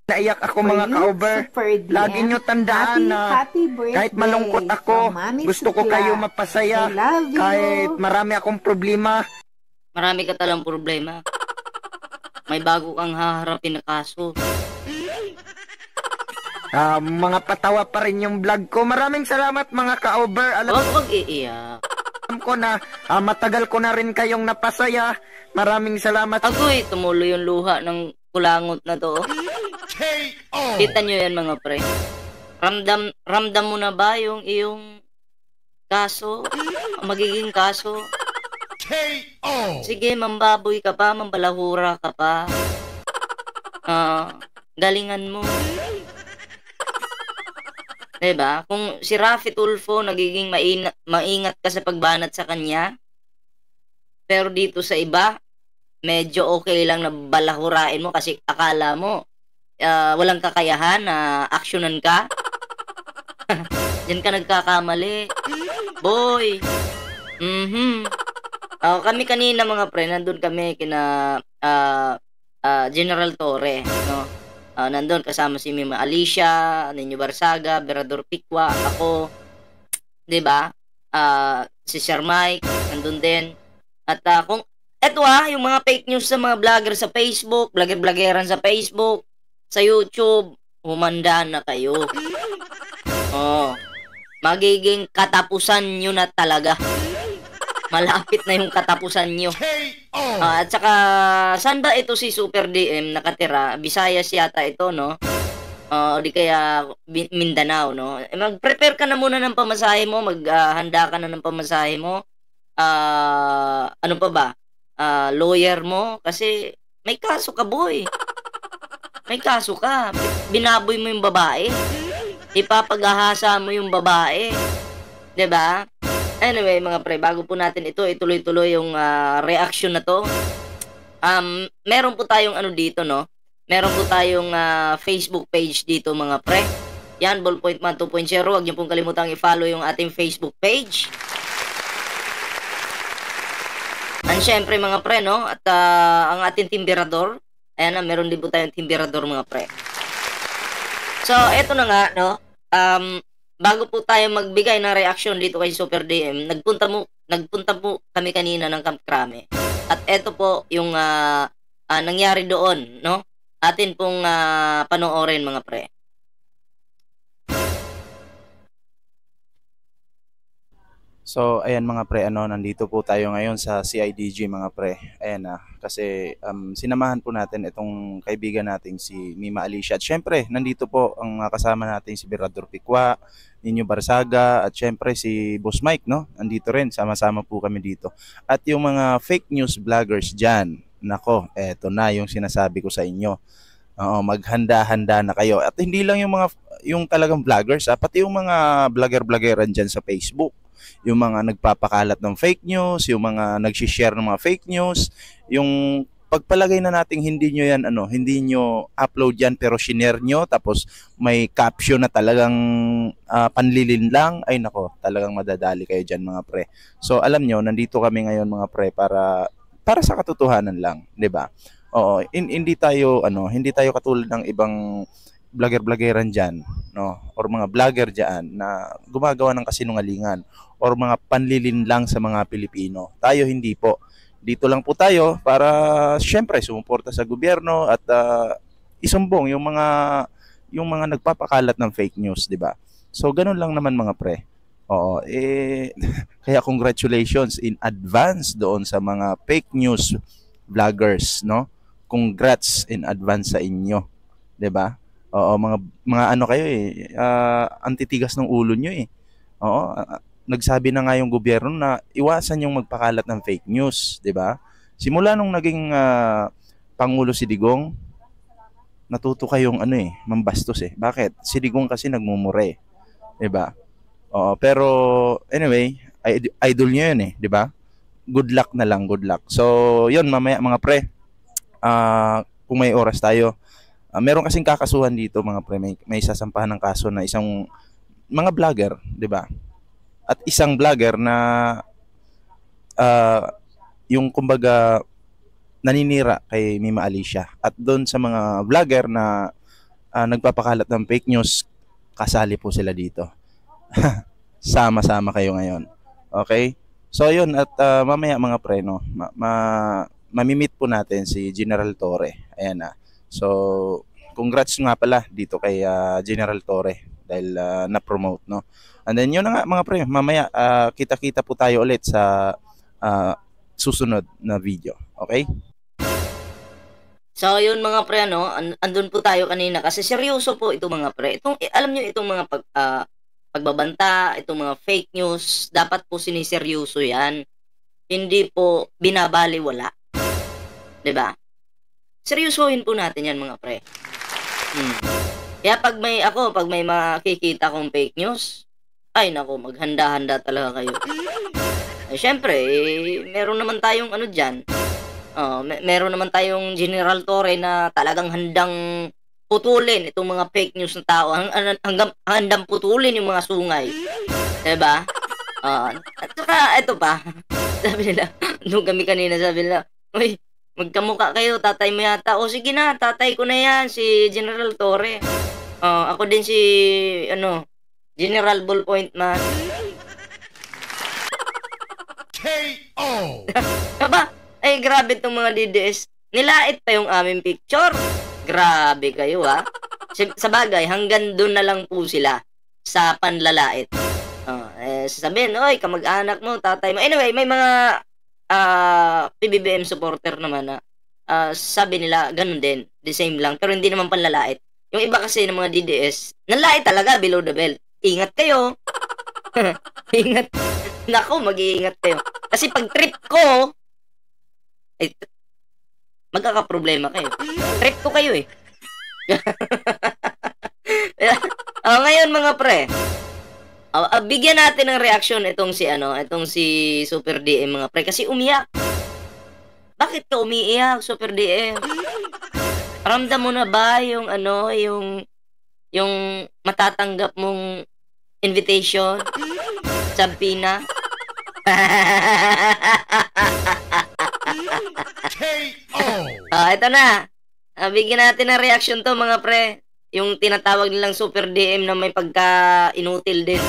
Naiyak ako mga ka-over. Lagi nyo tandaan na kahit malungkot ako, gusto ko kayo mapasaya. Kahit marami akong problema. Marami ka talang problema. May bago kang haharapin na kaso. Mga patawa pa rin yung vlog ko. Maraming salamat mga ka-over. Huwag iiyak. Alam ko na matagal ko na rin kayong napasaya. Maraming salamat. Agoy, tumulo yung luha ng kulangot na to. Kita nyo yan mga pre. Ramdam mo na ba yung iyong kaso? Magiging kaso? Sige, mambaboy ka pa, mambalahura ka pa. Galingan mo. Diba? Kung si Rafi Tulfo nagiging maingat ka sa pagbanat sa kanya, pero dito sa iba, medyo okay lang na balahurain mo kasi akala mo walang kakayahan na aksyonan ka. Diyan ka nagkakamali. Boy. Kami kanina mga pre, nandun kami kina General Torre, no? Nandun kasama si Mima Alicia, Nino Barsaga, Berador Pikwa, ako, 'di ba? Si Sir Mike, nandun din. At kung eto yung mga fake news sa mga vlogger sa Facebook, vlogger-vloggeran sa Facebook, sa YouTube, humanda na kayo. Magiging katapusan nyo na talaga. Malapit na yung katapusan nyo. At saka, saan ba ito si Super DM nakatira? Visayas yata ito, no? O di kaya Mindanao, no? Mag-prepare ka na muna ng pamasahe mo, maghanda ka na ng pamasahe mo. Ano pa ba? Lawyer mo, kasi may kaso ka, boy. May kaso ka. Binaboy mo yung babae. Ipapagahasa mo yung babae. 'Di ba? Anyway, mga pre, bago po natin ito ituloy-tuloy yung reaction na to. Meron po tayong ano dito, no? Meron po tayong Facebook page dito, mga pre. Yan, Ballpoint Man 2.0. Huwag niyo pong kalimutang i-follow yung ating Facebook page. And syempre, mga pre, no? At ang ating timberador. Ayan na, meron din po tayong timberador, mga pre. So, eto na nga, no? Bago po tayo magbigay ng reaction dito kay Super DM, nagpunta po kami kanina ng Camp Crame. At eto po yung nangyari doon, no? Atin pong panoorin, mga pre. So, ayan mga pre, nandito po tayo ngayon sa CIDG mga pre. Ayan kasi sinamahan po natin itong kaibigan nating si Mima Alicia. At syempre, nandito po ang kasama natin si Berador Pikwa, Nino Barsaga, at syempre si Boss Mike, no? Nandito rin, sama-sama po kami dito. At yung mga fake news vloggers dyan, nako, eto na yung sinasabi ko sa inyo. Maghanda-handa na kayo. At hindi lang yung talagang vloggers, pati yung mga vlogger-vloggeran dyan sa Facebook. Yung mga nagpapakalat ng fake news, yung mga nag-share ng mga fake news, yung pagpalagay na nating hindi nyo upload yan pero shinare nyo, tapos may caption na talagang panlilin lang, ay nako, talagang madadali kayo dyan mga pre. So alam nyo, nandito kami ngayon mga pre para sa katotohanan lang, 'di ba? Oo, hindi tayo katulad ng ibang vlogger-vloggeran diyan, no? Or mga vlogger diyan na gumagawa ng kasinungalingan or mga panlilin lang sa mga Pilipino. Tayo hindi po. Dito lang po tayo para syempre sumuporta sa gobyerno at isumbong yung mga nagpapakalat ng fake news, 'di ba? So ganun lang naman mga pre. Oo, kaya congratulations in advance doon sa mga fake news vloggers, no? Congrats in advance sa inyo, 'di ba? Oo, mga ano kayo antitigas ng ulo nyo eh. Oo, nagsabi na nga yung gobyerno na iwasan yung magpakalat ng fake news, 'di ba? Simula nung naging Pangulo si Digong, natuto kayong mambastos eh. Bakit? Si Digong kasi nagmumure, 'di ba? Oo, pero anyway, idol niyo 'yun eh, 'di ba? Good luck na lang, good luck. So, 'yun mamaya mga pre. Kung may oras tayo, meron kasing kakasuhan dito mga pre, may sasampahan ng kaso na isang mga vlogger, 'di ba? At isang vlogger na yung kumbaga naninira kay Mima Alicia. At doon sa mga vlogger na nagpapakalat ng fake news, kasali po sila dito. Sama-sama kayo ngayon. Okay? So yun, at mamaya mga pre, no, mamimit po natin si General Torre. Ayan na. So, congrats nga pala dito kay General Torre dahil na-promote, no. And then yun na nga mga pre, mamaya kita-kita po tayo ulit sa susunod na video. Okay? So, yun mga pre, ano, andun po tayo kanina kasi seryoso po ito mga pre. Alam nyo itong mga pagbabanta, itong mga fake news, dapat po siniseryoso yan. Hindi po binabaliwala. 'Di ba? Seryosohin po natin yan mga pre. Kaya pag may makikita kong fake news, ay nako, maghanda-handa talaga kayo. Syempre, meron naman tayong ano dyan. Meron naman tayong General Torre na talagang handang putulin itong mga fake news ng tao. Hanggang handang putulin yung mga sungay. Diba? At saka, ito pa. Sabi nila, nung kami kanina, sabi nila, uy, magkamukha kayo, tatay mo yata. O sige na, tatay ko na yan, si General Torre. Ako din si, General Ballpoint Man. K.O. Aba, ay grabe itong mga DDS. Nilait pa yung aming picture. Grabe kayo ha. Sa bagay, hanggang doon na lang po sila sa panlalait. Sabihin, oy, kamag-anak mo, tatay mo. Anyway, may mga PBBM supporter naman na sabi nila, ganun din, the same lang, pero hindi naman panlalait. Yung iba kasi ng mga DDS, nanlait talaga below the belt. Ingat kayo. Ingat. Naku, mag-iingat kayo. Kasi pag trip ko, magkakaproblema kayo. Trip ko kayo eh. Ngayon mga pre, bigyan natin ng reaction itong si Super DM mga pre kasi umiyak. Bakit ka umiiyak, Super DM? Ramdam mo na ba yung yung matatanggap mong invitation sa Pina? Ito na. Bigyan natin ng reaction to mga pre. Yung tinatawag nilang Super DM na may pagka-inutil din.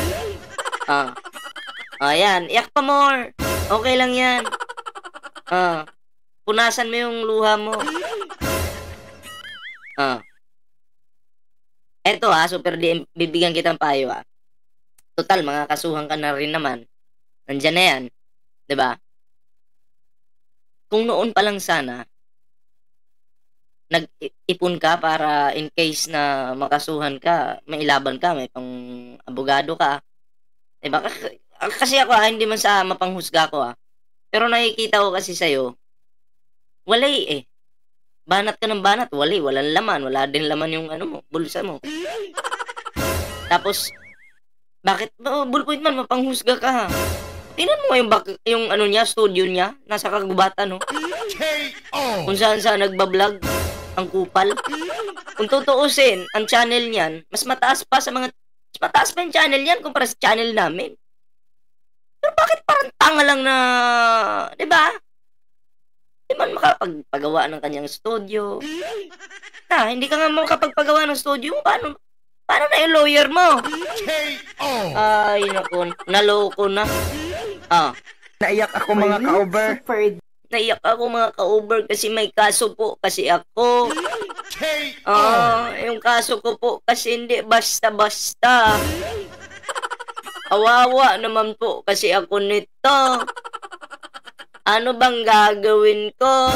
Ayan. Iyak pa more. Okay lang yan. Punasan mo yung luha mo. Eto Super DM, bibigyan kitang payo Total, mga kasuhan ka na rin naman. Nandyan na yan. 'Di ba? Kung noon pa lang sana, nag-ipon ka para in case na makasuhan ka, may ilaban ka, may pang abogado ka. 'Di ba? Kasi ako hindi man sa mapanghusga ko Pero nakikita ko kasi sa'yo, walay Banat ka ng banat, walang laman, wala din laman yung bulsa mo. Tapos, bakit Ballpoint Man, mapanghusga ka Tingnan mo yung niya, studio niya, nasa kagubatan Kung saan nagbablog ang kupal. Kung tutuusin, ang channel niyan, mas mataas pa yung channel niyan kumpara sa channel namin. Pero bakit parang tanga lang na, 'di ba? Di man makapagpagawa ng kanyang studio. Hindi ka nga makapagpagawa ng studio. Paano na yung lawyer mo? Ay, naku, naloko na. Naiyak ako mga ka-over. Naiyak ako mga ka-over kasi may kaso po kasi ako. Yung kaso ko po kasi hindi basta-basta. Kawawa naman po kasi ako nito. Ano bang gagawin ko?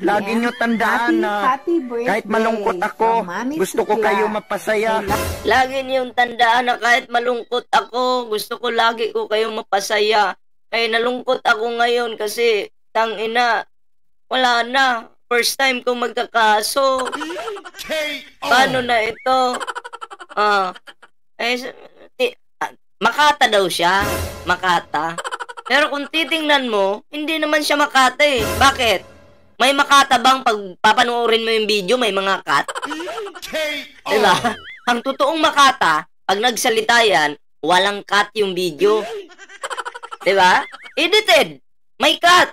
Lagi nyo tandaan na kahit malungkot ako, gusto ko kayo mapasaya. Lagi nyo tandaan na kahit malungkot ako, gusto ko lagi ko kayo mapasaya. Kaya nalungkot ako ngayon kasi tangina, wala na. First time ko magkakaso. Paano na ito? Makata daw siya. Makata. Pero kung titingnan mo, hindi naman siya Makata Bakit? May Makata bang pag papanoorin mo yung video, may mga cut? Diba? Ang totoong Makata, pag nagsalita yan, walang cut yung video. Diba? Edited. May cut.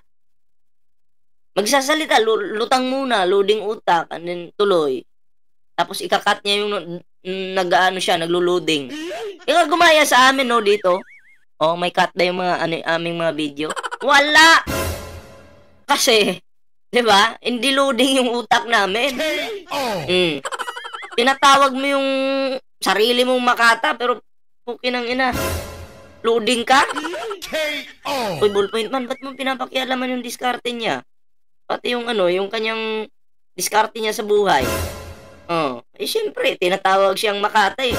Magsasalita, lutang muna, loading utak, and then tuloy. Tapos ikakat niya yung nag-ano siya, naglo-loading. Ikaw gumaya sa amin, no, dito. Oh, may cut ba yung mga aming mga video? Wala! Kasi, di ba? Hindi loading yung utak namin. Tinatawag mo yung sarili mong makata, pero pukin ang ina. Loading ka? Uy, ballpoint man, ba't mo pinapakialaman yung diskarte niya? Pati yung yung kanyang diskarte niya sa buhay. Siyempre, tinatawag siyang makata eh.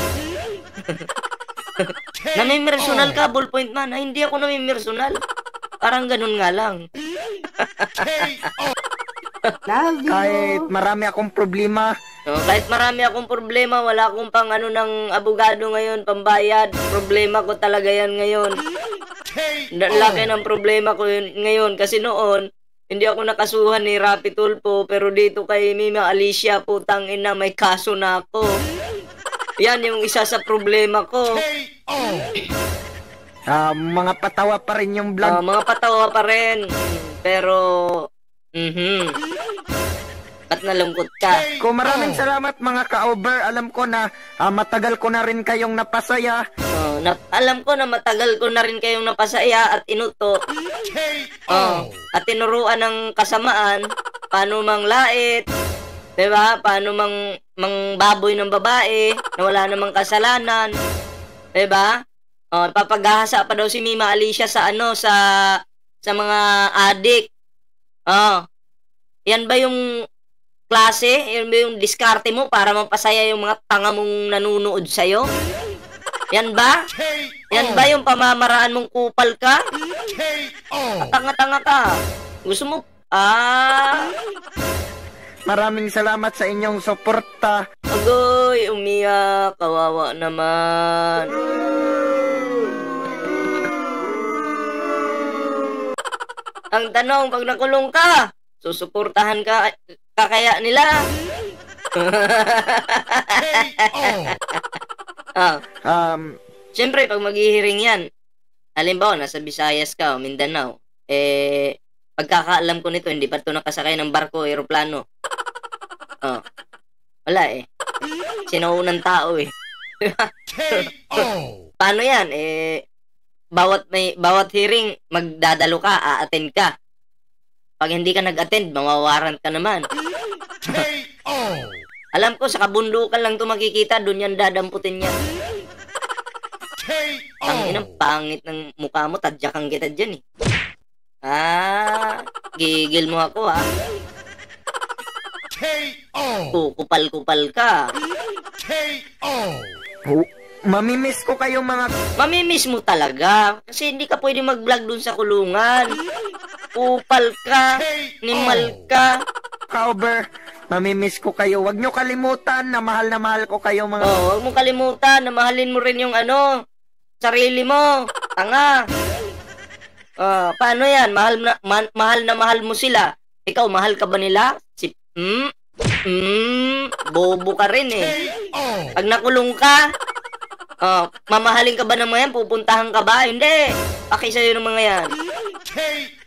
Namimersonal ka, ballpoint man. Ay, hindi ako namimersonal. Parang ganun nga lang. Love you. Kahit marami akong problema. Kahit marami akong problema, wala akong pang ng abogado ngayon, pambayad. Problema ko talaga yan ngayon. Laki ng problema ko ngayon kasi noon, hindi ako nakasuhan ni Rapi Tulfo, pero dito kay Mima Alicia, putang ina, may kaso na ako. Yan yung isa sa problema ko. Mga patawa pa rin yung vlog. Mga patawa pa rin. Pero, ba't nalungkot ka? Maraming salamat mga ka-over. Alam ko na matagal ko na rin kayong napasaya. Alam ko na matagal ko na rin kayong napasaya at inuto. At tinuruan ng kasamaan paano manglait. Diba? Paano baboy ng babae na wala namang kasalanan. Diba? Papagahasa pa daw si Mima Alicia sa sa mga adik. Yan ba yung klase? Yan ba yung diskarte mo para mapasaya yung mga tanga mong nanunood sa'yo? Yan ba? Yan ba yung pamamaraan mong kupal ka? Tanga-tanga ka. Gusto mo? Maraming salamat sa inyong suporta. Agoy, umiyak. Kawawa naman. Ang tanong, pag nakulong ka, susuportahan ka kaya nila? Siyempre, pag maghihiring yan, halimbawa, nasa Visayas ka o Mindanao, pagkakaalam ko nito, hindi pa ito nakasakay ng barko o aeroplano. Wala eh. Sinaunang tao eh. Paano yan? Bawat hearing, magdadalo ka, a-attend ka. Pag hindi ka nag-attend, mawawarant ka naman. Alam ko, sa kabundukan lang ito makikita, doon yan dadamputin yan. Ang inang pangit ng mukha mo, tadyakan kita dyan eh. Gigil mo ako ha. Kupal-kupal ka. Mamimiss ko kayo mga... Mamimiss mo talaga. Kasi hindi ka pwede mag-vlog dun sa kulungan. Kupal ka. Nimal ka. Ka-over, mamimiss ko kayo. Huwag nyo kalimutan na mahal ko kayo mga... Huwag mo kalimutan na mahalin mo rin yung sarili mo. Tanga. Paano yan? Mahal na mahal mo sila. Ikaw, mahal ka ba nila? Bobo ka rin eh. Pag nakulong ka, mamahalin ka ba ng mga yan? Pupuntahan ka ba? Hindi. Paki sa'yo ng mga yan.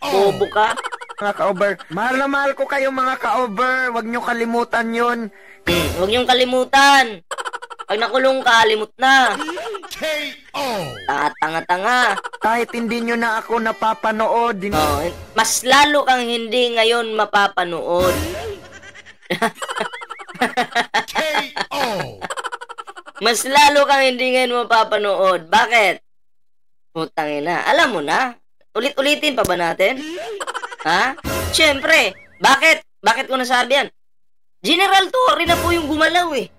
Bobo ka. Mga ka-over, mahal na mahal ko kayo mga ka-over. Huwag nyo kalimutan yun. Huwag nyo kalimutan. Pag nakulong ka, limot na. Tanga-tanga. Kahit hindi nyo na ako napapanood. Mas lalo kang hindi ngayon mapapanood. Mas lalo kang hindi ngayon mapapanood. Bakit? Putang ina. Alam mo na. Ulit-ulitin pa ba natin? Ha? Siyempre. Bakit? Bakit ko nasabi yan? General Torre na po yung gumalaw eh.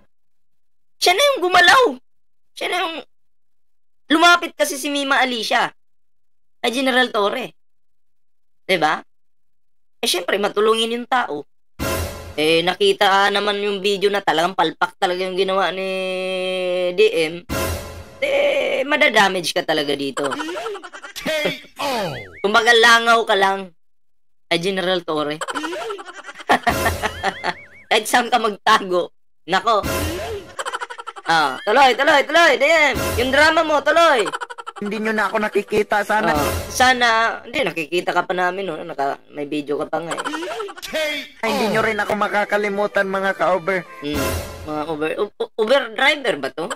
Siya na yung gumalaw. Siya na yung... Lumapit kasi si Mima Alicia kay General Torre. Diba? Siyempre, matulungin yung tao. Nakita naman yung video na talagang palpak talaga yung ginawa ni DM. Madadamage ka talaga dito. Kumbaga langaw ka lang kay General Torre. Kahit saan ka magtago. Nako. Tuloy. DM. Yung drama mo, tuloy. Hindi nyo na ako nakikita. Sana. Sana, hindi, nakikita ka pa namin, no? May video ka pa nga, eh. Hindi nyo rin ako makakalimutan, mga ka-Uber. Mga Uber driver ba to?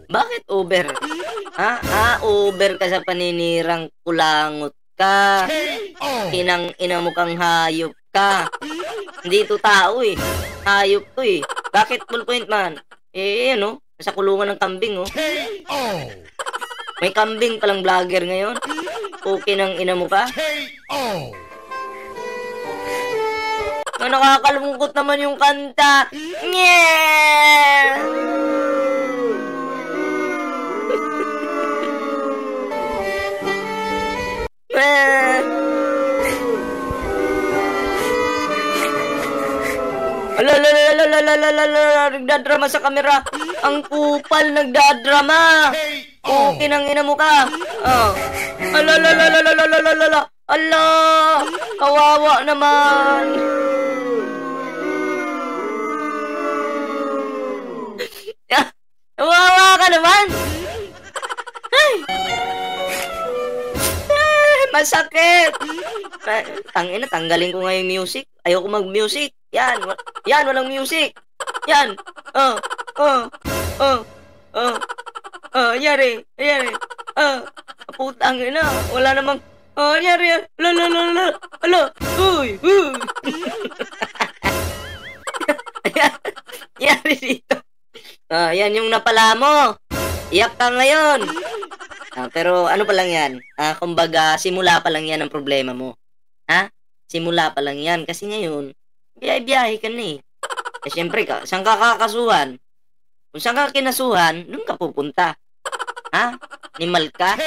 Bakit Uber? Uber ka sa paninirang kulangot ka. Inang-ina mo kang hayop ka. Hindi to tao, eh. Hayop to, eh. Bakit ballpoint man? Ano? Nasa kulungan ng kambing, oh. May kambing palang vlogger ngayon. Okay nang ina mo ka. Nakakalungkot naman yung kanta. Nagdadrama sa kamera. Ang kupal nagdadrama. Okay nang ina mo ka. Kawawa naman. Kawawa ka naman. Masakit. Tangina, tanggalin ko nga yung music. Ayoko mag-music. Yan, walang music. Yan. Yari. Putang ina, wala namang yari. Uy. Yari dito. Yan yung napala mo. Iyak ka ngayon. Pero ano pa lang yan? Kumbaga, simula pa lang yan ang problema mo. Simula pa lang yan. Kasi ngayon, biyahe ka na, eh. Siyempre, saan ka kakasuhan? Kung saan ka kinasuhan, doon ka pupunta. Nimal ka?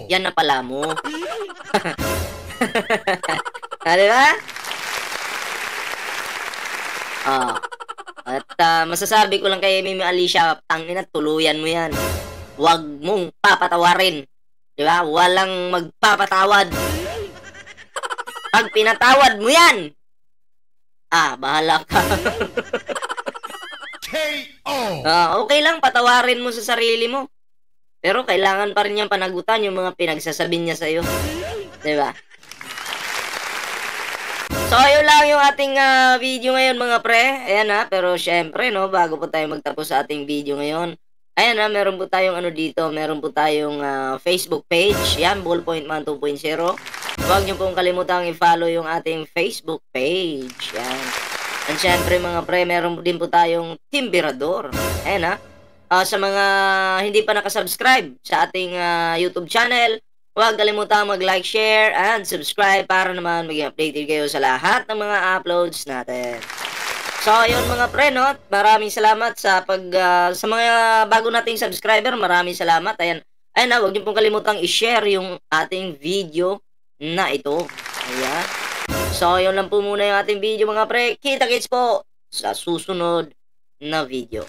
Yan na pala mo. Diba? At masasabi ko lang kay Mimi Alicia, tangina, tuluyan mo yan. Huwag mong papatawarin. Diba? Walang magpapatawad. Pag pinatawad mo yan, bahala ka. Okay lang, patawarin mo sa sarili mo. Pero kailangan pa rin niyang panagutan yung mga pinagsasabi niya sa'yo. Diba? So, yun lang yung ating video ngayon, mga pre. Ayan, pero syempre, no, bago po tayo magtapos sa ating video ngayon, ayan, meron po tayong dito, meron po tayong Facebook page. Yan, Ballpoint Man 2.0. Huwag niyo pong kalimutang i-follow yung ating Facebook page. Yan. And syempre, mga pre, meron din po tayong Timberador. Ayan, sa mga hindi pa nakasubscribe sa ating YouTube channel, huwag kalimutang mag-like, share, and subscribe para naman maging updated kayo sa lahat ng mga uploads natin. So, ayun mga pre, no? Maraming salamat sa sa mga bago nating subscriber. Maraming salamat. Ayan, huwag niyo pong kalimutang i-share yung ating video na ito. Ayan. So, ayun lang po muna yung ating video, mga pre. Kita-kits po sa susunod na video.